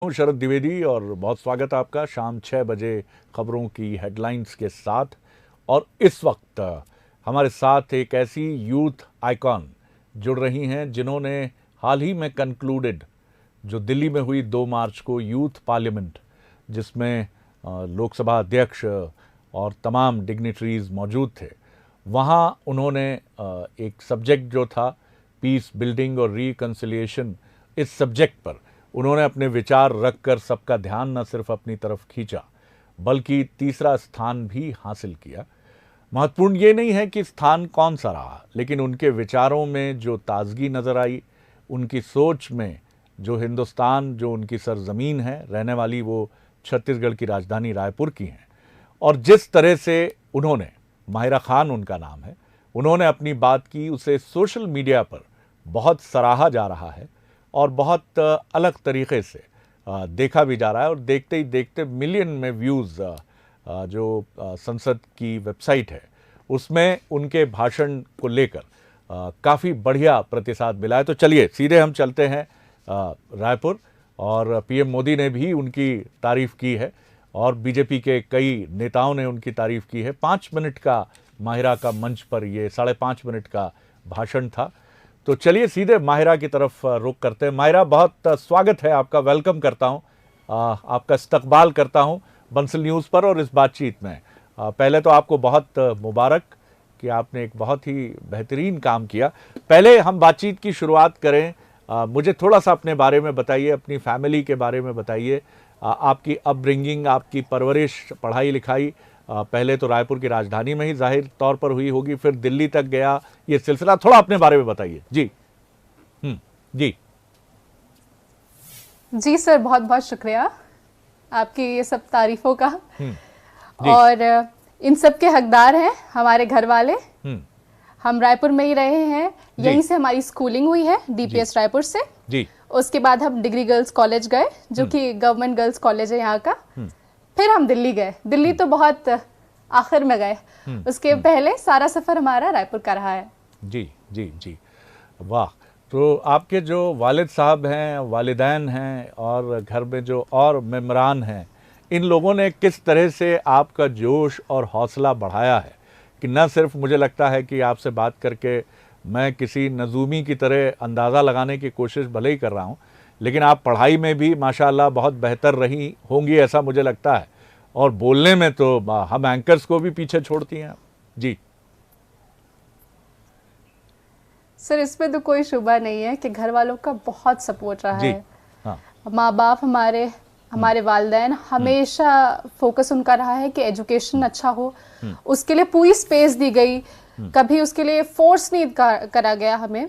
हूं शरद द्विवेदी और बहुत स्वागत है आपका शाम 6 बजे खबरों की हेडलाइंस के साथ। और इस वक्त हमारे साथ एक ऐसी यूथ आइकॉन जुड़ रही हैं जिन्होंने हाल ही में कंक्लूडेड जो दिल्ली में हुई 2 मार्च को यूथ पार्लियामेंट, जिसमें लोकसभा अध्यक्ष और तमाम डिग्निटरीज मौजूद थे, वहाँ उन्होंने एक सब्जेक्ट जो था पीस बिल्डिंग और रिकन्सिलिएशन, इस सब्जेक्ट पर उन्होंने अपने विचार रखकर सबका ध्यान न सिर्फ अपनी तरफ खींचा बल्कि तीसरा स्थान भी हासिल किया। महत्वपूर्ण ये नहीं है कि स्थान कौन सा रहा, लेकिन उनके विचारों में जो ताजगी नज़र आई, उनकी सोच में जो हिंदुस्तान, जो उनकी सरजमीन है रहने वाली, वो छत्तीसगढ़ की राजधानी रायपुर की हैं, और जिस तरह से उन्होंने, माहिरा खान उनका नाम है, उन्होंने अपनी बात की, उसे सोशल मीडिया पर बहुत सराहा जा रहा है और बहुत अलग तरीक़े से देखा भी जा रहा है। और देखते ही देखते मिलियन में व्यूज़ जो संसद की वेबसाइट है उसमें उनके भाषण को लेकर काफ़ी बढ़िया प्रतिसाद मिला है। तो चलिए सीधे हम चलते हैं रायपुर, और पीएम मोदी ने भी उनकी तारीफ़ की है और बीजेपी के कई नेताओं ने उनकी तारीफ़ की है। 5 मिनट का माहिरा का मंच पर ये 5.5 मिनट का भाषण था। तो चलिए सीधे माहिरा की तरफ रुख करते हैं। माहिरा, बहुत स्वागत है आपका, वेलकम करता हूं, आपका इस्तकबाल करता हूं बंसल न्यूज़ पर और इस बातचीत में। पहले तो आपको बहुत मुबारक कि आपने एक बहुत ही बेहतरीन काम किया। पहले हम बातचीत की शुरुआत करें, मुझे थोड़ा सा अपने बारे में बताइए, अपनी फैमिली के बारे में बताइए, आपकी अपब्रिंगिंग, आपकी परवरिश, पढ़ाई लिखाई पहले तो रायपुर की राजधानी में ही जाहिर तौर पर हुई होगी, फिर दिल्ली तक गया ये सिलसिला, थोड़ा अपने बारे में बताइए। जी जी जी सर, बहुत बहुत शुक्रिया आपकी ये सब तारीफों का। और इन सब के हकदार हैं हमारे घर वाले। हम रायपुर में ही रहे हैं, यहीं से हमारी स्कूलिंग हुई है, डीपीएस रायपुर से जी। उसके बाद हम डिग्री गर्ल्स कॉलेज गए, जो कि गवर्नमेंट गर्ल्स कॉलेज है यहाँ का। फिर हम दिल्ली गए, दिल्ली तो बहुत आखिर में गए, उसके पहले सारा सफर हमारा रायपुर का रहा है। जी जी जी, वाह। तो आपके जो वालिद साहब हैं, वालिदैन हैं और घर में जो और मेम्बरान हैं, इन लोगों ने किस तरह से आपका जोश और हौसला बढ़ाया है कि न सिर्फ मुझे लगता है कि आपसे बात करके मैं किसी नजूमी की तरह अंदाज़ा लगाने की कोशिश भले ही कर रहा हूँ, लेकिन आप पढ़ाई में भी माशाअल्लाह बहुत बेहतर रही होंगी ऐसा मुझे लगता है, और बोलने में तो हम एंकर्स को भी पीछे छोड़ती हैं जी। सर, इसमें तो कोई शुबा नहीं है कि घर वालों का बहुत सपोर्ट रहा है। हाँ। माँ बाप हमारे वालिदैन, हमेशा फोकस उनका रहा है कि एजुकेशन अच्छा हो, उसके लिए पूरी स्पेस दी गई, कभी उसके लिए फोर्स नहीं करा गया हमें।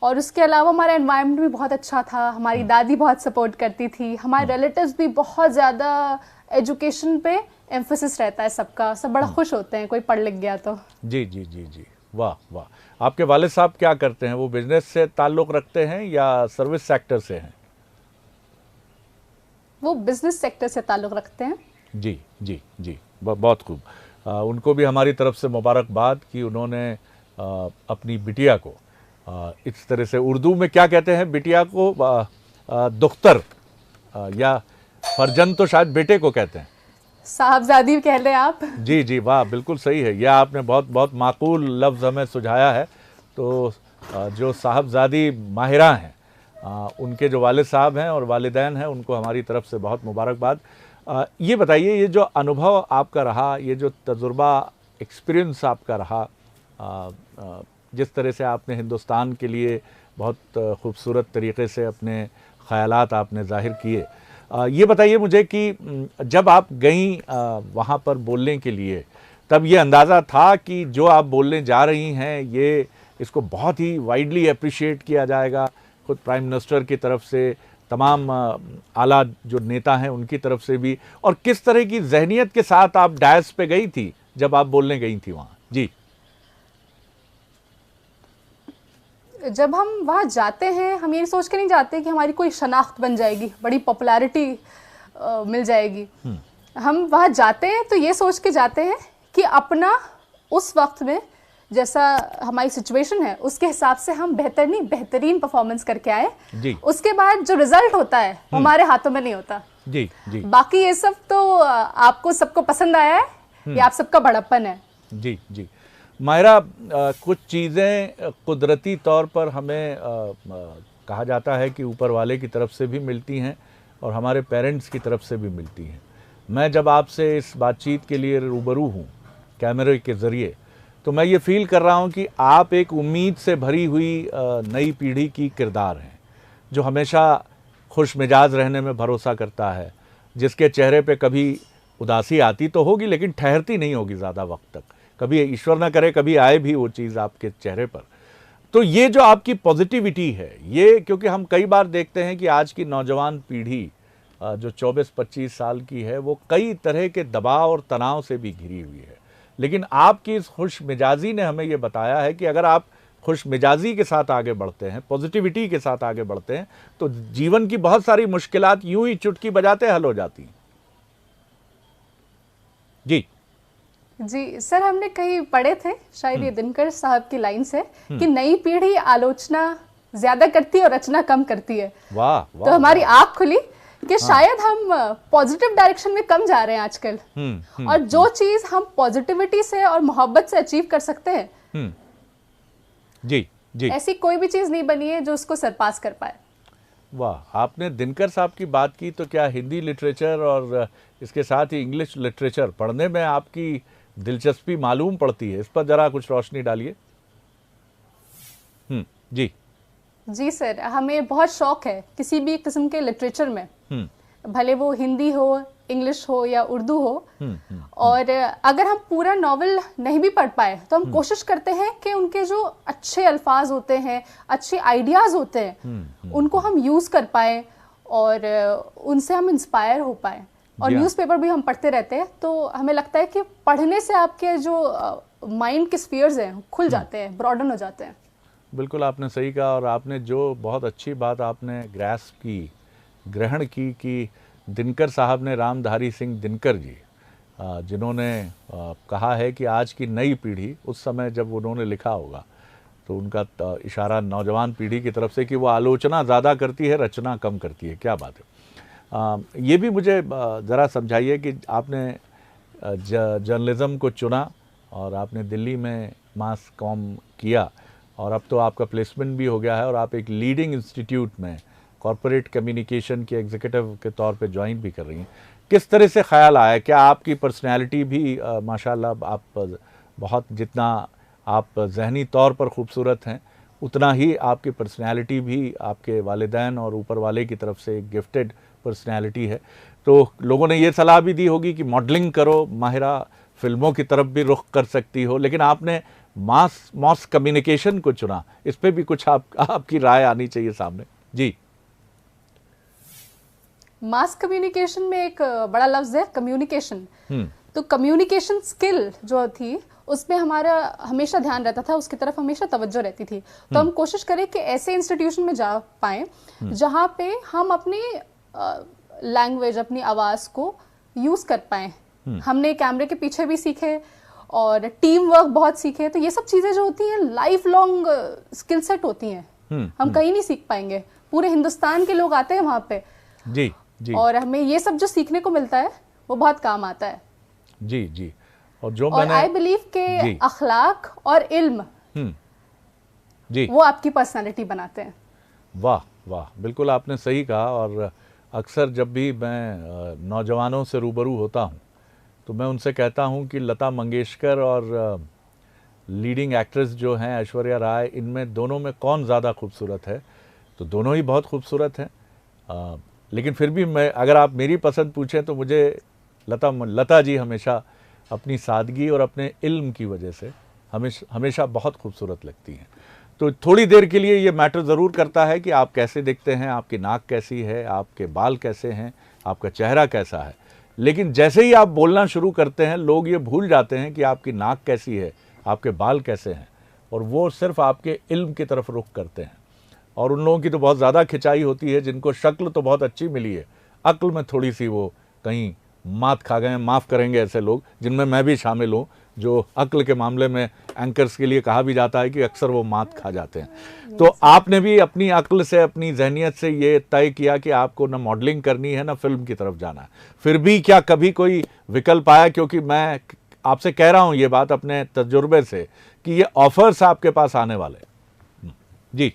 और उसके अलावा हमारा एनवायरनमेंट भी बहुत अच्छा था, हमारी दादी बहुत सपोर्ट करती थी, हमारे रिलेटिव्स भी बहुत ज़्यादा एजुकेशन पे एम्फोसिस रहता है सबका, सब बड़ा खुश होते हैं कोई पढ़ लिख गया तो। जी जी जी जी, वाह वाह। आपके वालिद साहब क्या करते हैं? वो बिजनेस से ताल्लुक़ रखते हैं या सर्विस सेक्टर से हैं? वो बिजनेस सेक्टर से ताल्लुक़ रखते हैं। जी जी जी, बहुत खूब। उनको भी हमारी तरफ से मुबारकबाद कि उन्होंने अपनी बिटिया को इस तरह से, उर्दू में क्या कहते हैं बिटिया को, दुख्तर या फर्जन तो शायद बेटे को कहते हैं, साहबजादी कह लें आप। जी जी, वाह, बिल्कुल सही है, यह आपने बहुत बहुत माकूल लफ्ज़ हमें सुझाया है। तो जो साहबजादी माहिरा हैं, उनके जो वालिद साहब हैं और वालिदैन हैं, उनको हमारी तरफ से बहुत मुबारकबाद। ये बताइए, ये जो अनुभव आपका रहा, ये जो तजुर्बा, एक्सपीरियंस आपका रहा, जिस तरह से आपने हिंदुस्तान के लिए बहुत खूबसूरत तरीक़े से अपने ख़यालात आपने ज़ाहिर किए, ये बताइए मुझे कि जब आप गईं वहाँ पर बोलने के लिए, तब ये अंदाज़ा था कि जो आप बोलने जा रही हैं ये, इसको बहुत ही वाइडली अप्रिशिएट किया जाएगा, खुद प्राइम मिनिस्टर की तरफ से, तमाम आला जो नेता हैं उनकी तरफ से भी, और किस तरह की जहनियत के साथ आप डायस पे गई थी जब आप बोलने गई थी वहाँ? जी। जब हम वहाँ जाते हैं, हम ये सोच के नहीं जाते कि हमारी कोई शनाख्त बन जाएगी, बड़ी पॉपुलैरिटी मिल जाएगी। हम वहाँ जाते हैं तो ये सोच के जाते हैं कि अपना उस वक्त में जैसा हमारी सिचुएशन है उसके हिसाब से हम बेहतर नहीं बेहतरीन परफॉर्मेंस करके आए जी। उसके बाद जो रिजल्ट होता है हमारे हाथों में नहीं होता जी जी। बाकी ये सब तो आपको सबको पसंद आया है, ये आप सबका बड़प्पन है जी जी। माहिरा, कुछ चीज़ें कुदरती तौर पर हमें कहा जाता है कि ऊपर वाले की तरफ से भी मिलती हैं और हमारे पेरेंट्स की तरफ से भी मिलती हैं। मैं जब आपसे इस बातचीत के लिए रूबरू हूँ कैमरे के ज़रिए, तो मैं ये फील कर रहा हूँ कि आप एक उम्मीद से भरी हुई नई पीढ़ी की किरदार हैं, जो हमेशा खुश मिजाज रहने में भरोसा करता है, जिसके चेहरे पे कभी उदासी आती तो होगी लेकिन ठहरती नहीं होगी ज़्यादा वक्त तक, कभी ईश्वर ना करे कभी आए भी वो चीज़ आपके चेहरे पर। तो ये जो आपकी पॉजिटिविटी है, ये क्योंकि हम कई बार देखते हैं कि आज की नौजवान पीढ़ी जो 24-25 साल की है वो कई तरह के दबाव और तनाव से भी घिरी हुई है, लेकिन आपकी इस खुश मिजाजी ने हमें ये बताया है कि अगर आप खुश मिजाजी के साथ आगे बढ़ते हैं, पॉजिटिविटी के साथ आगे बढ़ते हैं, तो जीवन की बहुत सारी मुश्किलात यूं ही चुटकी बजाते हल हो जाती हैं। जी जी सर, हमने कहीं पढ़े थे शायद ये दिनकर साहब की लाइन से कि नई पीढ़ी आलोचना ज्यादा करती है और रचना कम करती है। वाह, तो हमारी आंख खुली कि शायद हम पॉजिटिव डायरेक्शन में कम जा रहे हैं आजकल, और जो चीज हम पॉजिटिविटी से और मोहब्बत से अचीव कर सकते हैं जी जी, ऐसी कोई भी चीज नहीं बनी है जो उसको सरपास कर पाए। वाह, आपने दिनकर साहब की बात की, तो क्या हिंदी लिटरेचर और इसके साथ ही इंग्लिश लिटरेचर पढ़ने में आपकी दिलचस्पी मालूम पड़ती है? इस पर जरा कुछ रोशनी डालिए। जी जी सर, हमें बहुत शौक है किसी भी किस्म के लिटरेचर में, भले वो हिंदी हो, इंग्लिश हो या उर्दू हो। और अगर हम पूरा नॉवल नहीं भी पढ़ पाए तो हम कोशिश करते हैं कि उनके जो अच्छे अल्फाज होते हैं, अच्छे आइडियाज होते हैं, उनको हम यूज कर पाए और उनसे हम इंस्पायर हो पाए। और न्यूज़पेपर भी हम पढ़ते रहते हैं, तो हमें लगता है कि पढ़ने से आपके जो माइंड के स्फीयर्स हैं खुल जाते हैं, ब्रॉडन हो जाते हैं। बिल्कुल आपने सही कहा, और आपने जो बहुत अच्छी बात आपने ग्रास्प की, ग्रहण की, कि दिनकर साहब ने, रामधारी सिंह दिनकर जी, जिन्होंने कहा है कि आज की नई पीढ़ी, उस समय जब उन्होंने लिखा होगा तो उनका इशारा नौजवान पीढ़ी की तरफ से कि वो आलोचना ज़्यादा करती है, रचना कम करती है। क्या बात है। ये भी मुझे ज़रा समझाइए कि आपने जर्नलिज़्म को चुना और आपने दिल्ली में मास कॉम किया, और अब तो आपका प्लेसमेंट भी हो गया है और आप एक लीडिंग इंस्टीट्यूट में कॉरपोरेट कम्युनिकेशन के एग्जीक्यूटिव के तौर पे ज्वाइन भी कर रही हैं। किस तरह से ख्याल आया? क्या आपकी पर्सनैलिटी भी माशाल्लाह, आप बहुत, जितना आप ज़हनी तौर पर खूबसूरत हैं उतना ही आपकी पर्सनैलिटी भी आपके वालिदैन और ऊपर वाले की तरफ से एक गिफ्टेड पर्सनैलिटी है। तो लोगों ने ये सलाह भी दी होगी कि मॉडलिंग करो, माहिरा फिल्मों की तरफ भी रुख कर सकती हो, लेकिन आपने मास कम्युनिकेशन को चुना। इस पे भी कुछ आपकी राय आनी चाहिए सामने। जी, मास कम्युनिकेशन में एक बड़ा लफ्ज है कम्युनिकेशन। तो कम्युनिकेशन स्किल जो थी उसमें हमारा हमेशा ध्यान रहता था, उसकी तरफ हमेशा तवज्जो रहती थी। तो हम कोशिश करें कि ऐसे इंस्टीट्यूशन में जा पाए जहां पे हम अपनी लैंग्वेज, अपनी आवाज को यूज कर पाए। हमने कैमरे के पीछे भी सीखे और टीम वर्क बहुत सीखे। तो ये सब चीजें जो होती हैं लाइफ लॉन्ग स्किल सेट होती हैं, हम कहीं नहीं सीख पाएंगे। पूरे हिंदुस्तान के लोग आते हैं वहां पे जी जी, और हमें ये सब जो सीखने को मिलता है वो बहुत काम आता है। जी जी, और आई बिलीव के अखलाक और इल्म जी वो आपकी पर्सनालिटी बनाते हैं। वाह वाह, बिल्कुल आपने सही कहा। और अक्सर जब भी मैं नौजवानों से रूबरू होता हूँ तो मैं उनसे कहता हूँ कि लता मंगेशकर और लीडिंग एक्ट्रेस जो हैं ऐश्वर्या राय, इनमें दोनों में कौन ज़्यादा खूबसूरत है? तो दोनों ही बहुत खूबसूरत हैं, लेकिन फिर भी मैं, अगर आप मेरी पसंद पूछें तो मुझे लता जी हमेशा अपनी सादगी और अपने इल्म की वजह से हमेशा बहुत खूबसूरत लगती हैं। तो थोड़ी देर के लिए ये मैटर ज़रूर करता है कि आप कैसे दिखते हैं, आपकी नाक कैसी है, आपके बाल कैसे हैं, आपका चेहरा कैसा है, लेकिन जैसे ही आप बोलना शुरू करते हैं लोग ये भूल जाते हैं कि आपकी नाक कैसी है, आपके बाल कैसे हैं, और वो सिर्फ आपके इल्म की तरफ रुख करते हैं। और उन लोगों की तो बहुत ज़्यादा खिंचाई होती है जिनको शक्ल तो बहुत अच्छी मिली है, अक्ल में थोड़ी सी वो कहीं मात खा गए। माफ़ करेंगे ऐसे लोग, जिनमें मैं भी शामिल हूँ, जो अक्ल के मामले में एंकर्स के लिए कहा भी जाता है कि अक्सर वो मात खा जाते हैं। तो आपने भी अपनी अक्ल से, अपनी जहनियत से ये तय किया कि आपको ना मॉडलिंग करनी है ना फिल्म की तरफ जाना है। फिर भी क्या कभी कोई विकल्प आया? क्योंकि मैं आपसे कह रहा हूँ ये बात अपने तजुर्बे से कि ये ऑफर्स आपके पास आने वाले हैं। जी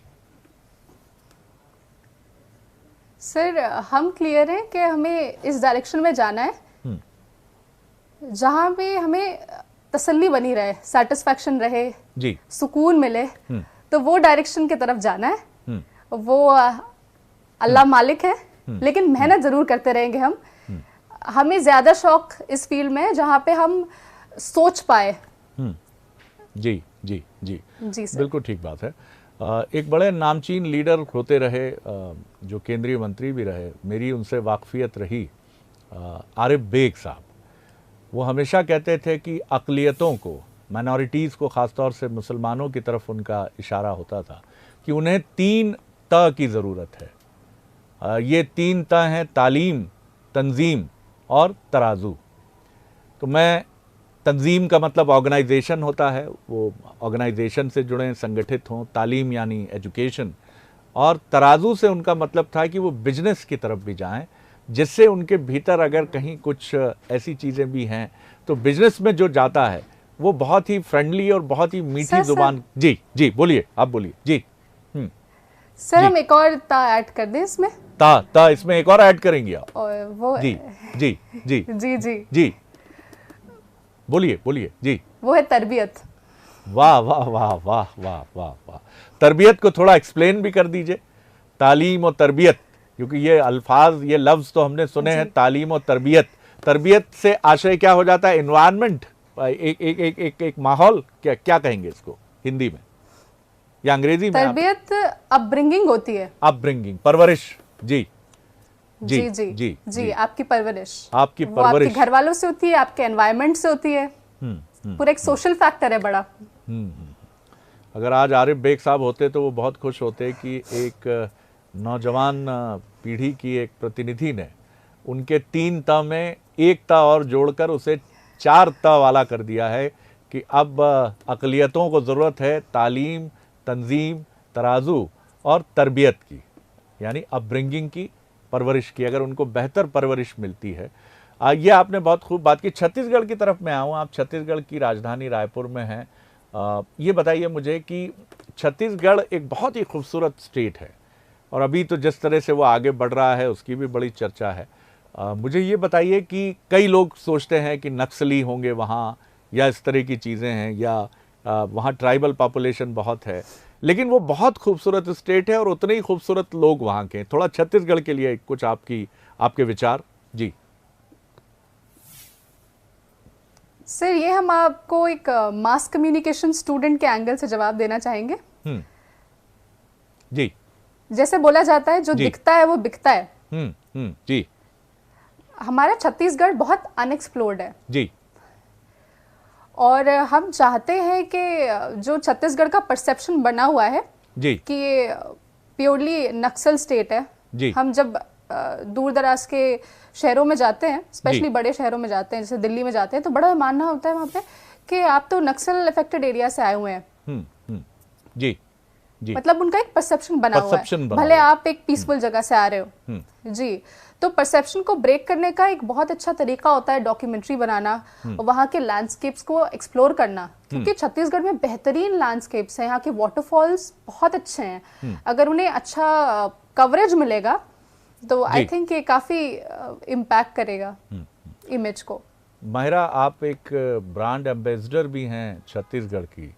सर, हम क्लियर हैं कि हमें इस डायरेक्शन में जाना है जहां पे हमें तसल्ली बनी रहे, सेटिस्फैक्शन रहे जी, सुकून मिले, तो वो डायरेक्शन की तरफ जाना है। वो अल्लाह मालिक है, लेकिन मेहनत जरूर करते रहेंगे हम। हमें ज्यादा शौक इस फील्ड में है जहां पे हम सोच पाए। जी जी जी जी सर, बिल्कुल ठीक बात है। एक बड़े नामचीन लीडर होते रहे, जो केंद्रीय मंत्री भी रहे, मेरी उनसे वाकफियत रही, आरिफ बेग साहब। वो हमेशा कहते थे कि अक़लियतों को, माइनॉरिटीज़ को, ख़ासतौर से मुसलमानों की तरफ उनका इशारा होता था कि उन्हें 3 त की ज़रूरत है। ये 3 त हैं तालीम, तंजीम और तराजू। तो मैं, तंजीम का मतलब ऑर्गेनाइजेशन होता है, वो ऑर्गेनाइजेशन से जुड़े, संगठित हों। तालीम यानी एजुकेशन, और तराजू से उनका मतलब था कि वो बिजनेस की तरफ भी जाएं, जिससे उनके भीतर अगर कहीं कुछ ऐसी चीज़ें भी हैं तो बिजनेस में जो जाता है वो बहुत ही फ्रेंडली और बहुत ही मीठी जुबान। जी जी बोलिए, आप बोलिए। जी सर, हम एक और ता ऐड कर दें इसमें। ता इसमें एक और ऐड करेंगे आप? और वो जी जी जी जी जी जी बोलिए बोलिए। जी, वो है तरबियत। वाह वाह वाह वाह वाह वाह वाह। तरबियत को थोड़ा एक्सप्लेन भी कर दीजिए। तालीम और तरबियत, क्योंकि ये अल्फाज, ये लफ्ज़ तो हमने सुने हैं, तालीम और तरबियत। तरबियत से आशय क्या हो जाता है? एनवायरनमेंट, एक माहौल, क्या कहेंगे इसको हिंदी में या अंग्रेजी में? तरबियत अपब्रिंगिंग होती है। अपब्रिंगिंग, परवरिश। जी जी जी जी जी, आपकी परवरिश, आपकी परवरिश आपके घर वालों से होती है, आपके एनवायरनमेंट से होती है। पूरा एक सोशल फैक्टर है बड़ा। अगर आज आरिफ बेग साहब होते तो वो बहुत खुश होते कि एक नौजवान पीढ़ी की एक प्रतिनिधि ने उनके 3 त में 1 त और जोड़कर उसे 4 त वाला कर दिया है कि अब अक़लियतों को ज़रूरत है तालीम, तंजीम, तराजू और तरबियत की, यानी अपब्रिंगिंग की, परवरिश की। अगर उनको बेहतर परवरिश मिलती है, ये आपने बहुत खूब बात की। छत्तीसगढ़ की तरफ मैं आऊँ, आप छत्तीसगढ़ की राजधानी रायपुर में हैं। ये बताइए मुझे कि छत्तीसगढ़ एक बहुत ही खूबसूरत स्टेट है और अभी तो जिस तरह से वो आगे बढ़ रहा है उसकी भी बड़ी चर्चा है। मुझे ये बताइए कि कई लोग सोचते हैं कि नक्सली होंगे वहाँ या इस तरह की चीज़ें हैं, या वहाँ ट्राइबल पॉपुलेशन बहुत है, लेकिन वो बहुत खूबसूरत स्टेट है और उतने ही खूबसूरत लोग वहाँ के। थोड़ा छत्तीसगढ़ के लिए कुछ आपके विचार। जी सर, ये हम आपको एक मास कम्युनिकेशन स्टूडेंट के एंगल से जवाब देना चाहेंगे। जी, जैसे बोला जाता है जो दिखता है वो बिकता है। जी, हमारा छत्तीसगढ़ बहुत अनएक्सप्लोर्ड है जी, और हम चाहते हैं कि जो छत्तीसगढ़ का परसेप्शन बना हुआ है जी, कि ये प्योरली नक्सल स्टेट है जी, हम जब दूर दराज के शहरों में जाते हैं, स्पेशली बड़े शहरों में जाते हैं, जैसे दिल्ली में जाते हैं, तो बड़ा मानना होता है वहाँ पे कि आप तो नक्सल अफेक्टेड एरिया से आए हुए हैं। जी जी, मतलब उनका एक परसेप्शन बना हुआ है, भले आप एक पीसफुल जगह से आ रहे हो। जी, तो परसेप्शन को ब्रेक करने का एक बहुत अच्छा तरीका होता है डॉक्यूमेंट्री बनाना और वहाँ के लैंडस्केप्स को एक्सप्लोर करना, क्योंकि छत्तीसगढ़ में बेहतरीन लैंडस्केप्स हैं, यहाँ के वाटरफॉल्स बहुत अच्छे हैं। अगर उन्हें अच्छा कवरेज मिलेगा तो आई थिंक ये काफी इम्पैक्ट करेगा इमेज को। माहिरा, आप एक ब्रांड एम्बेसडर भी हैं छत्तीसगढ़ की,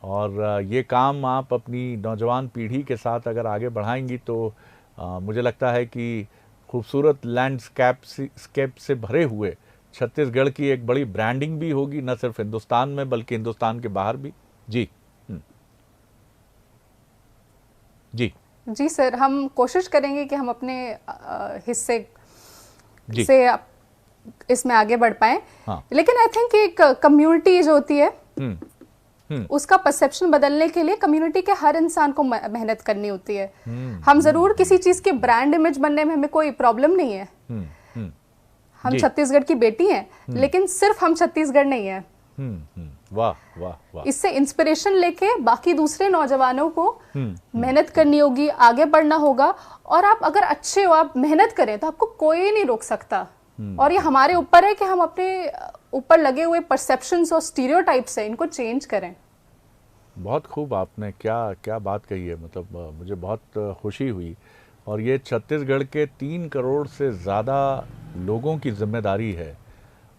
और ये काम आप अपनी नौजवान पीढ़ी के साथ अगर आगे बढ़ाएंगी तो मुझे लगता है कि खूबसूरत लैंडस्केप से भरे हुए छत्तीसगढ़ की एक बड़ी ब्रांडिंग भी होगी, न सिर्फ हिंदुस्तान में बल्कि हिंदुस्तान के बाहर भी। जी जी जी सर, हम कोशिश करेंगे कि हम अपने हिस्से से इसमें आगे बढ़ पाएं। हाँ। लेकिन आई थिंक एक कम्युनिटी जो होती है उसका परसेप्शन बदलने के लिए कम्युनिटी के हर इंसान को मेहनत करनी होती है। हम जरूर किसी चीज के ब्रांड इमेज बनने में हमें कोई प्रॉब्लम नहीं है। हम छत्तीसगढ़ की बेटी हैं, लेकिन सिर्फ हम छत्तीसगढ़ नहीं है, वाह वाह वाह। इससे इंस्पिरेशन लेके बाकी दूसरे नौजवानों को मेहनत करनी होगी, आगे बढ़ना होगा। और आप अगर अच्छे हो, आप मेहनत करें तो आपको कोई नहीं रोक सकता। और ये हमारे ऊपर है कि हम अपने ऊपर लगे हुए परसेप्शंस और स्टीरियोटाइप्स है, इनको चेंज करें। बहुत खूब, आपने क्या क्या बात कही है, मतलब मुझे बहुत खुशी हुई। और ये छत्तीसगढ़ के 3 करोड़ से ज़्यादा लोगों की जिम्मेदारी है,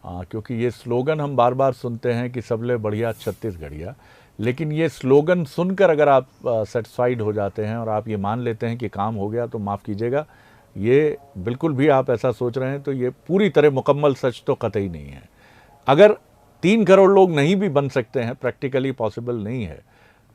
क्योंकि ये स्लोगन हम बार बार सुनते हैं कि सबले बढ़िया छत्तीसगढ़िया, लेकिन ये स्लोगन सुनकर अगर आप सेटिस्फाइड हो जाते हैं और आप ये मान लेते हैं कि काम हो गया, तो माफ़ कीजिएगा, ये बिल्कुल भी आप ऐसा सोच रहे हैं तो ये पूरी तरह मुकम्मल सच तो कतई नहीं है। अगर 3 करोड़ लोग नहीं भी बन सकते हैं, प्रैक्टिकली पॉसिबल नहीं है,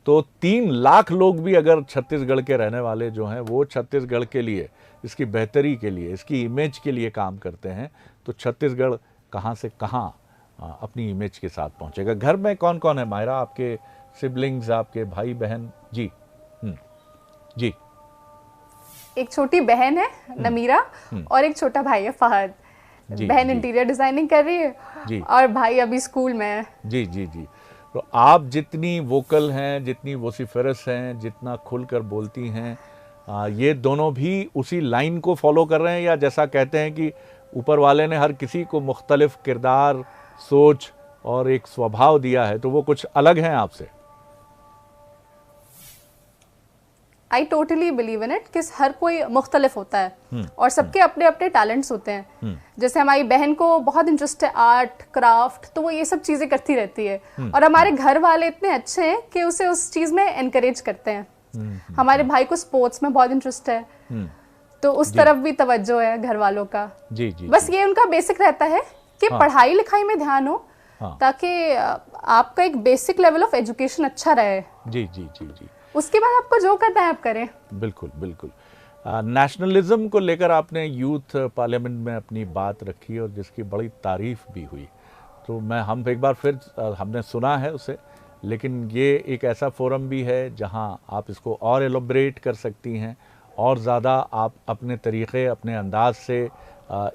तो 3 लाख लोग भी अगर छत्तीसगढ़ के रहने वाले जो हैं वो छत्तीसगढ़ के लिए, इसकी बेहतरी के लिए, इसकी इमेज के लिए काम करते हैं, तो छत्तीसगढ़ कहाँ से कहाँ अपनी इमेज के साथ पहुँचेगा। घर में कौन कौन है मायरा, आपके सिबलिंग्स, आपके भाई बहन? जी जी। एक छोटी बहन है नमीरा और एक छोटा भाई है फहद। बहन इंटीरियर डिजाइनिंग कर रही है और भाई अभी स्कूल में है। जी जी जी। तो आप जितनी वोकल हैं, जितनी वोसिफरस हैं, जितना खुलकर बोलती हैं, ये दोनों भी उसी लाइन को फॉलो कर रहे हैं, या जैसा कहते हैं कि ऊपर वाले ने हर किसी को मुख्तलिफ किरदार, सोच और एक स्वभाव दिया है, तो वो कुछ अलग हैं आपसे? I totally believe in it कि हर कोई मुख्तलिफ होता है और सबके अपने अपने टैलेंट्स होते हैं। जैसे हमारी बहन को बहुत इंटरेस्ट है आर्ट, क्राफ्ट, तो वो ये सब चीजें करती रहती है। और हमारे घर वाले इतने अच्छे हैं कि उसे उस चीज में एनकरेज करते हैं। हमारे भाई को स्पोर्ट्स में बहुत इंटरेस्ट है, तो उस तरफ भी तवज्जो है घर वालों का। जी जी। बस ये उनका बेसिक रहता है कि पढ़ाई लिखाई में ध्यान हो, ताकि आपका एक बेसिक लेवल ऑफ एजुकेशन अच्छा रहे। जी जी जी जी। उसके बाद आपको जो करना है आप करें। बिल्कुल बिल्कुल। नेशनलिज्म को लेकर आपने यूथ पार्लियामेंट में अपनी बात रखी और जिसकी बड़ी तारीफ भी हुई, तो हम एक बार फिर हमने सुना है उसे, लेकिन ये एक ऐसा फोरम भी है जहां आप इसको और एलोबरेट कर सकती हैं, और ज़्यादा आप अपने तरीक़े, अपने अंदाज से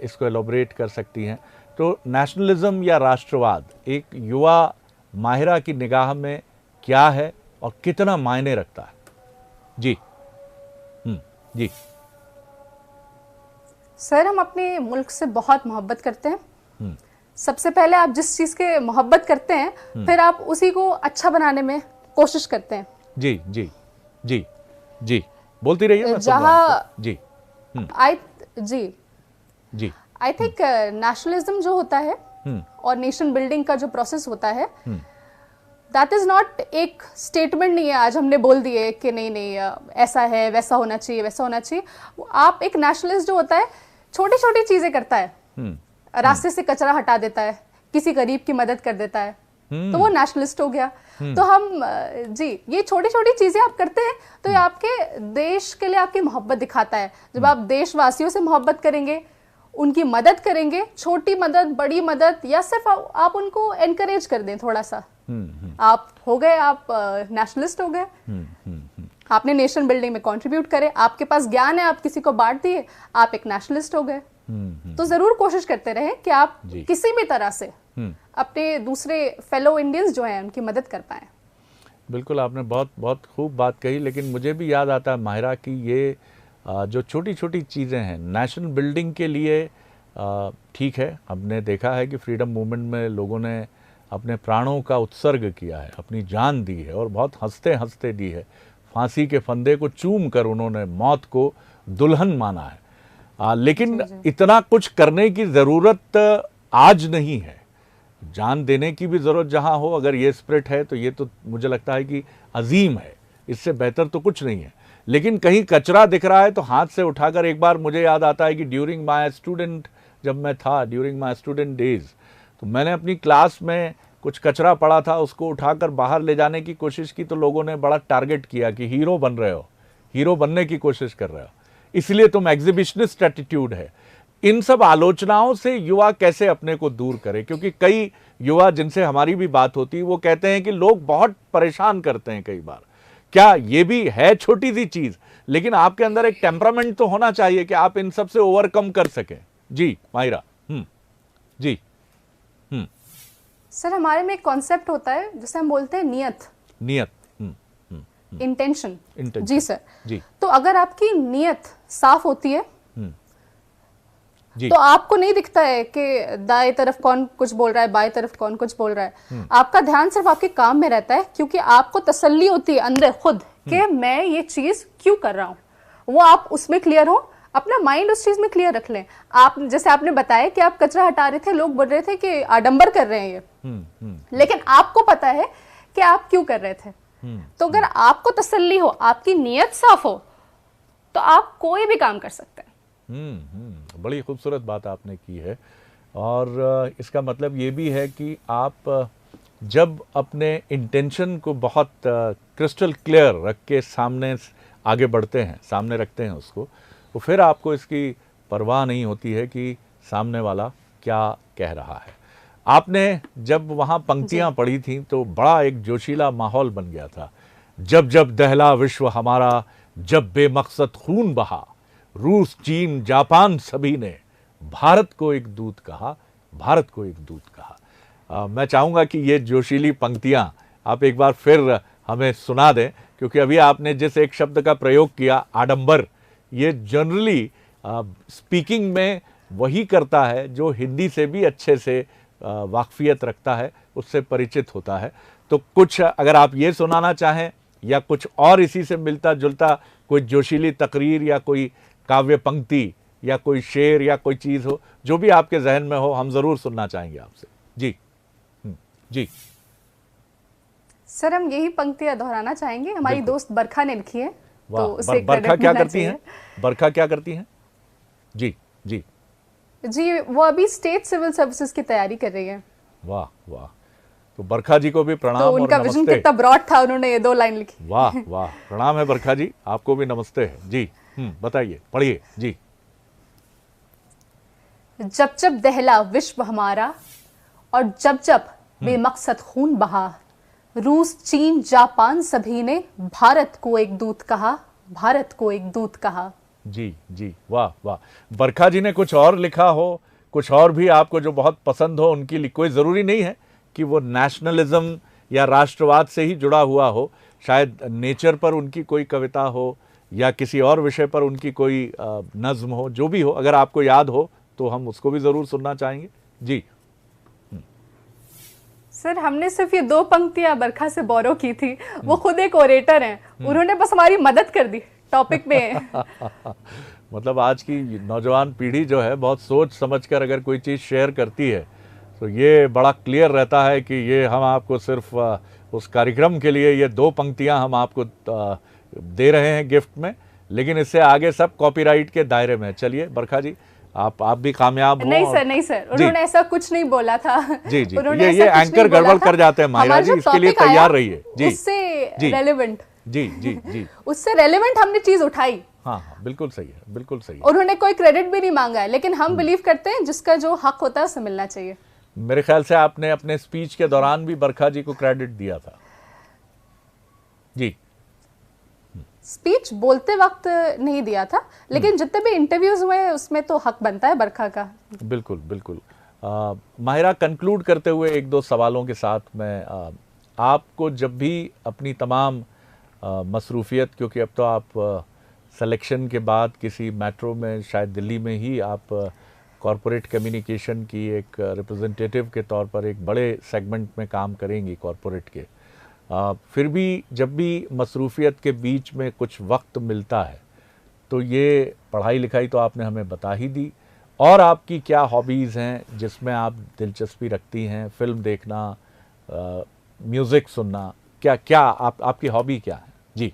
इसको एलोबरेट कर सकती हैं। तो नेशनलिज्म या राष्ट्रवाद एक युवा माहिरा की निगाह में क्या है और कितना मायने रखता है? जी जी। सर, हम अपने मुल्क से बहुत मोहब्बत करते हैं। सबसे पहले आप जिस चीज के मोहब्बत करते हैं, फिर आप उसी को अच्छा बनाने में कोशिश करते हैं। जी जी जी जी, बोलती रहिए। जहाँ जी जी आई थिंक नेशनलिज्म जो होता है और नेशन बिल्डिंग का जो प्रोसेस होता है, दैट इज नॉट एक स्टेटमेंट नहीं है आज हमने बोल दिए कि नहीं नहीं ऐसा है, वैसा होना चाहिए, वैसा होना चाहिए। आप एक नेशनलिस्ट जो होता है छोटी छोटी चीजें करता है, रास्ते से कचरा हटा देता है, किसी गरीब की मदद कर देता है, तो वो नेशनलिस्ट हो गया। तो हम ये छोटी छोटी चीजें आप करते हैं तो ये आपके देश के लिए आपकी मोहब्बत दिखाता है। जब आप देशवासियों से मोहब्बत करेंगे, उनकी मदद करेंगे, छोटी मदद, बड़ी मदद, या सिर्फ आप उनको एनकरेज कर दें थोड़ा सा, आप हो गए, आप नेशनलिस्ट हो गए। आपने नेशन बिल्डिंग में कंट्रीब्यूट करे, आपके पास ज्ञान है, आप किसी को बांट दिए, आप एक नेशनलिस्ट हो गए। तो जरूर कोशिश करते रहे कि आप किसी भी तरह से अपने दूसरे फेलो इंडियंस जो हैं उनकी मदद कर पाए। बिल्कुल, आपने बहुत बहुत खूब बात कही, लेकिन मुझे भी याद आता है माहिरा की ये जो छोटी छोटी चीज़ें हैं नेशन बिल्डिंग के लिए, ठीक है, हमने देखा है कि फ्रीडम मूवमेंट में लोगों ने अपने प्राणों का उत्सर्ग किया है, अपनी जान दी है और बहुत हंसते हंसते दी है। फांसी के फंदे को चूम कर उन्होंने मौत को दुल्हन माना है। लेकिन इतना कुछ करने की ज़रूरत आज नहीं है, जान देने की भी ज़रूरत जहाँ हो। अगर ये स्पिरिट है तो ये तो मुझे लगता है कि अजीम है, इससे बेहतर तो कुछ नहीं है। लेकिन कहीं कचरा दिख रहा है तो हाथ से उठाकर, एक बार मुझे याद आता है कि ड्यूरिंग माई स्टूडेंट डेज, तो मैंने अपनी क्लास में कुछ कचरा पड़ा था, उसको उठाकर बाहर ले जाने की कोशिश की, तो लोगों ने बड़ा टारगेट किया कि हीरो बन रहे हो, हीरो बनने की कोशिश कर रहे हो, इसलिए तुम एग्जिबिशनिस्ट एटीट्यूड है। इन सब आलोचनाओं से युवा कैसे अपने को दूर करे? क्योंकि कई युवा जिनसे हमारी भी बात होती है वो कहते हैं कि लोग बहुत परेशान करते हैं कई बार। क्या ये भी है छोटी सी चीज, लेकिन आपके अंदर एक टेम्परामेंट तो होना चाहिए कि आप इन सब से ओवरकम कर सकें। जी माहिरा। जी। सर हमारे में एक कॉन्सेप्ट होता है जिसे हम बोलते हैं नियत। नियत, इंटेंशन। Intention। जी सर। जी तो अगर आपकी नियत साफ होती है जी तो आपको नहीं दिखता है कि दाएं तरफ कौन कुछ बोल रहा है, बाएं तरफ कौन कुछ बोल रहा है। आपका ध्यान सिर्फ आपके काम में रहता है, क्योंकि आपको तसल्ली होती है अंदर खुद कि मैं ये चीज क्यों कर रहा हूँ। वो आप उसमें क्लियर हो, अपना माइंड उस चीज में क्लियर रख लें। आप जैसे आपने बताया कि आप कचरा हटा रहे थे, लोग बोल रहे थे कि आडंबर कर रहे हैं ये, लेकिन आपको पता है कि आप क्यों कर रहे थे। तो अगर आपको तसल्ली हो, आपकी नीयत साफ हो, तो आप कोई भी काम कर सकते हैं। बड़ी खूबसूरत बात आपने की है। और इसका मतलब ये भी है कि आप जब अपने इंटेंशन को बहुत क्रिस्टल क्लियर रख के सामने आगे बढ़ते हैं, सामने रखते हैं उसको, तो फिर आपको इसकी परवाह नहीं होती है कि सामने वाला क्या कह रहा है। आपने जब वहाँ पंक्तियाँ पढ़ी थीं तो बड़ा एक जोशीला माहौल बन गया था। जब जब दहला विश्व हमारा, जब बेमकसद खून बहा, रूस चीन जापान सभी ने भारत को एक दूत कहा, भारत को एक दूत कहा। मैं चाहूँगा कि ये जोशीली पंक्तियाँ आप एक बार फिर हमें सुना दें, क्योंकि अभी आपने जिस एक शब्द का प्रयोग किया, आडंबर, ये जनरली स्पीकिंग में वही करता है जो हिंदी से भी अच्छे से वाकफियत रखता है, उससे परिचित होता है। तो कुछ अगर आप ये सुनाना चाहें या कुछ और इसी से मिलता जुलता कोई जोशीली तकरीर या कोई काव्य पंक्ति या कोई शेर या कोई चीज़ हो जो भी आपके जहन में हो, हम ज़रूर सुनना चाहेंगे आपसे। जी जी सर, हम यही पंक्तियां दोहराना चाहेंगे, हमारी दोस्त बरखा ने लिखी है। वाह, तो उसे बरखा क्या करती हैं? बरखा क्या करती हैं? जी जी जी, वो अभी स्टेट सिविल सर्विसेज की तैयारी कर रही है। वाह वाह, तो बरखा जी को भी प्रणाम। तो उनका और विजन नमस्ते। कितना ब्रॉड था, उन्होंने ये 2 लाइन लिखी। वाह वाह, प्रणाम है बरखा जी, आपको भी नमस्ते है जी। बताइए, पढ़िए जी। जब जब दहला विश्व हमारा, और जब जब बेमकसद खून बहा, रूस चीन जापान सभी ने भारत को एक दूत कहा, भारत को एक दूत कहा। जी जी, वाह वाह। बरखा जी ने कुछ और लिखा हो, कुछ और भी आपको जो बहुत पसंद हो उनकी कोई ज़रूरी नहीं है कि वो नेशनलिज्म या राष्ट्रवाद से ही जुड़ा हुआ हो। शायद नेचर पर उनकी कोई कविता हो या किसी और विषय पर उनकी कोई नज्म हो, जो भी हो, अगर आपको याद हो तो हम उसको भी ज़रूर सुनना चाहेंगे। जी सर, हमने सिर्फ ये 2 पंक्तियां बरखा से बोरो की थी। वो खुद एक ओरेटर हैं, उन्होंने बस हमारी मदद कर दी टॉपिक में। मतलब आज की नौजवान पीढ़ी जो है बहुत सोच समझकर अगर कोई चीज़ शेयर करती है तो ये बड़ा क्लियर रहता है कि ये हम आपको सिर्फ उस कार्यक्रम के लिए ये 2 पंक्तियां हम आपको दे रहे हैं गिफ्ट में, लेकिन इससे आगे सब कॉपीराइट के दायरे में। चलिए बरखा जी, आप भी कामयाब हो। नहीं सर, नहीं सर, उन्होंने ऐसा कुछ नहीं बोला था। जी जी, ये एंकर गड़बड़ कर जाते हैं माहिरा जी, इसके लिए तैयार रहिए। जी, उससे रेलेवेंट, जी जी जी, उससे रेलेवेंट हमने चीज उठाई। हाँ हाँ, बिल्कुल सही है, बिल्कुल सही है। उन्होंने कोई क्रेडिट भी नहीं मांगा है, लेकिन हम बिलीव करते हैं जिसका जो हक होता है उसे मिलना चाहिए। मेरे ख्याल से आपने अपने स्पीच के दौरान भी बरखा जी को क्रेडिट दिया था। जी, स्पीच बोलते वक्त नहीं दिया था, लेकिन जितने भी इंटरव्यूज हुए उसमें तो हक बनता है बरखा का। बिल्कुल बिल्कुल। माहिरा, कंक्लूड करते हुए 1-2 सवालों के साथ मैं आपको जब भी अपनी तमाम मसरूफियत, क्योंकि अब तो आप सिलेक्शन के बाद किसी मेट्रो में, शायद दिल्ली में ही आप कॉरपोरेट कम्युनिकेशन की एक रिप्रेजेंटेटिव के तौर पर एक बड़े सेगमेंट में काम करेंगी कॉरपोरेट के, फिर भी जब भी मसरूफियत के बीच में कुछ वक्त मिलता है तो ये पढ़ाई लिखाई तो आपने हमें बता ही दी, और आपकी क्या हॉबीज़ हैं जिसमें आप दिलचस्पी रखती हैं? फिल्म देखना, म्यूज़िक सुनना, क्या क्या आपकी हॉबी क्या है? जी,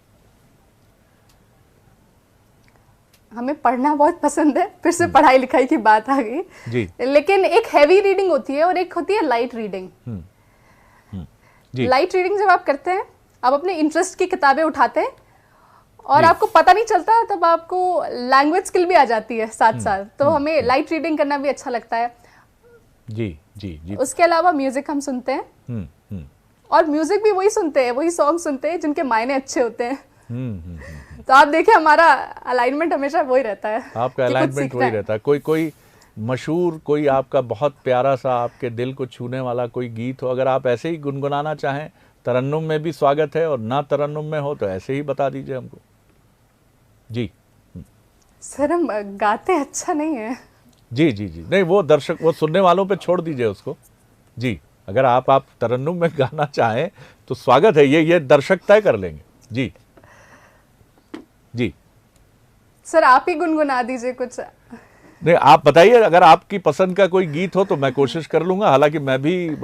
हमें पढ़ना बहुत पसंद है, फिर से पढ़ाई लिखाई की बात आ गई जी, लेकिन एक हैवी रीडिंग होती है और एक होती है लाइट रीडिंग। लाइट रीडिंग जब आप करते हैं, आप अपने इंटरेस्ट की किताबें उठाते हैं और आपको पता नहीं चलता, तब आपको लैंग्वेज स्किल भी आ जाती है साथ साथ। तो हमें लाइट रीडिंग करना भी अच्छा लगता है। जी जी जी। उसके अलावा म्यूजिक हम सुनते हैं, और म्यूजिक भी वही सुनते हैं, वही सॉन्ग सुनते हैं जिनके मायने अच्छे होते हैं। तो आप देखिए, हमारा अलाइनमेंट हमेशा वही रहता है। आपका अलाइनमेंट वही रहता है। कोई मशहूर कोई आपका बहुत प्यारा सा आपके दिल को छूने वाला कोई गीत हो, अगर आप ऐसे ही गुनगुनाना चाहें, तरन्नुम में भी स्वागत है, और ना तरन्नुम में हो तो ऐसे ही बता दीजिए हमको। जी सर हम गाते अच्छा नहीं है। जी जी जी, नहीं वो दर्शक, वो सुनने वालों पे छोड़ दीजिए उसको। जी, अगर आप तरन्नुम में गाना चाहें तो स्वागत है, ये दर्शक तय कर लेंगे। जी जी सर आप ही गुनगुना दीजिए कुछ। नहीं, आप बताइए, अगर आपकी पसंद का कोई गीत हो तो मैं कोशिश कर लूंगा। हालांकि मैं भी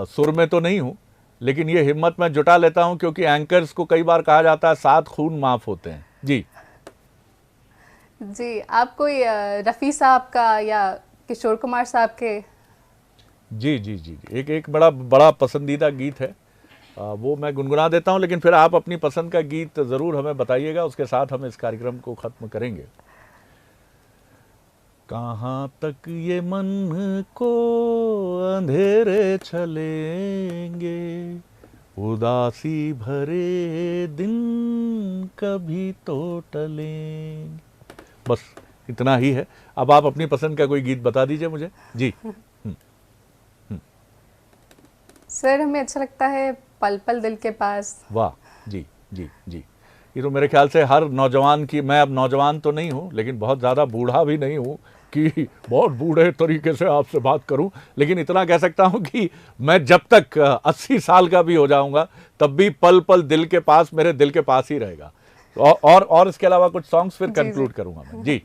सुर में तो नहीं हूं, लेकिन ये हिम्मत मैं जुटा लेता हूं, क्योंकि एंकर्स को कई बार कहा जाता है 7 खून माफ होते हैं। जी जी, आप कोई रफ़ी साहब का या किशोर कुमार साहब के? जी जी जी, एक बड़ा पसंदीदा गीत है, वो मैं गुनगुना देता हूं, लेकिन फिर आप अपनी पसंद का गीत ज़रूर हमें बताइएगा, उसके साथ हम इस कार्यक्रम को ख़त्म करेंगे। कहाँ तक ये मन को अंधेरे चलेंगे, उदासी भरे दिन कभी तो टलेंगे। बस इतना ही है। अब आप अपनी पसंद का कोई गीत बता दीजिए मुझे। जी सर हमें अच्छा लगता है पल पल दिल के पास। वाह, जी जी जी, ये तो मेरे ख्याल से हर नौजवान की, मैं अब नौजवान तो नहीं हूँ, लेकिन बहुत ज़्यादा बूढ़ा भी नहीं हूँ कि बहुत बूढ़े तरीके से आपसे बात करूं, लेकिन इतना कह सकता हूं कि मैं जब तक 80 साल का भी हो जाऊंगा तब भी पल पल दिल के पास, मेरे दिल के पास ही रहेगा। और इसके अलावा कुछ सॉन्ग्स फिर कंक्लूड करूंगा मैं। जी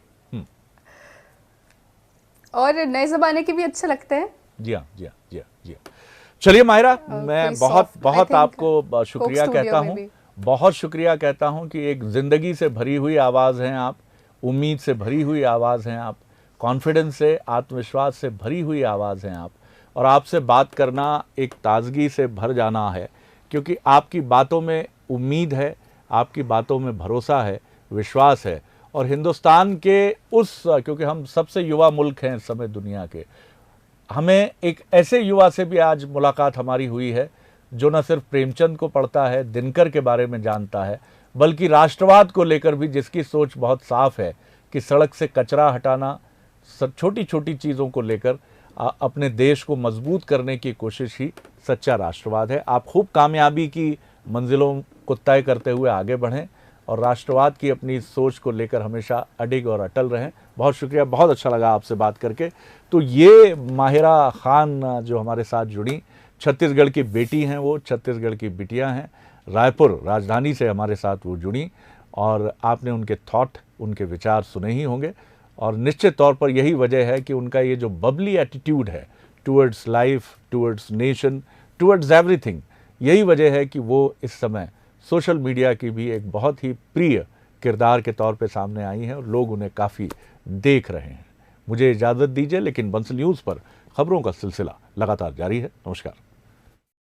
और नए ज़माने के भी अच्छे लगते हैं। जी हाँ जी हाँ जी हाँ जी हाँ। चलिए माहिरा, मैं बहुत आपको शुक्रिया कहता हूँ, बहुत शुक्रिया कहता हूँ कि एक ज़िंदगी से भरी हुई आवाज़ हैं आप, उम्मीद से भरी हुई आवाज़ हैं आप, कॉन्फिडेंस से, आत्मविश्वास से भरी हुई आवाज़ हैं आप, और आपसे बात करना एक ताजगी से भर जाना है, क्योंकि आपकी बातों में उम्मीद है, आपकी बातों में भरोसा है, विश्वास है। और हिंदुस्तान के क्योंकि हम सबसे युवा मुल्क हैं इस समय दुनिया के, हमें एक ऐसे युवा से भी आज मुलाकात हमारी हुई है जो न सिर्फ प्रेमचंद को पढ़ता है, दिनकर के बारे में जानता है, बल्कि राष्ट्रवाद को लेकर भी जिसकी सोच बहुत साफ है कि सड़क से कचरा हटाना, छोटी छोटी चीज़ों को लेकर अपने देश को मजबूत करने की कोशिश ही सच्चा राष्ट्रवाद है। आप खूब कामयाबी की मंजिलों को तय करते हुए आगे बढ़ें और राष्ट्रवाद की अपनी सोच को लेकर हमेशा अडिग और अटल रहें। बहुत शुक्रिया, बहुत अच्छा लगा आपसे बात करके। तो ये माहिरा खान जो हमारे साथ जुड़ी, छत्तीसगढ़ की बेटी हैं, वो छत्तीसगढ़ की बिटियां हैं, रायपुर राजधानी से हमारे साथ वो जुड़ी, और आपने उनके थॉट, उनके विचार सुने ही होंगे। और निश्चित तौर पर यही वजह है कि उनका ये जो बबली एटीट्यूड है towards life, towards nation, towards everything, यही वजह है कि वो इस समय सोशल मीडिया की भी एक बहुत ही प्रिय किरदार के तौर पे सामने आई हैं और लोग उन्हें काफ़ी देख रहे हैं। मुझे इजाज़त दीजिए, लेकिन बंसल न्यूज़ पर खबरों का सिलसिला लगातार जारी है। नमस्कार।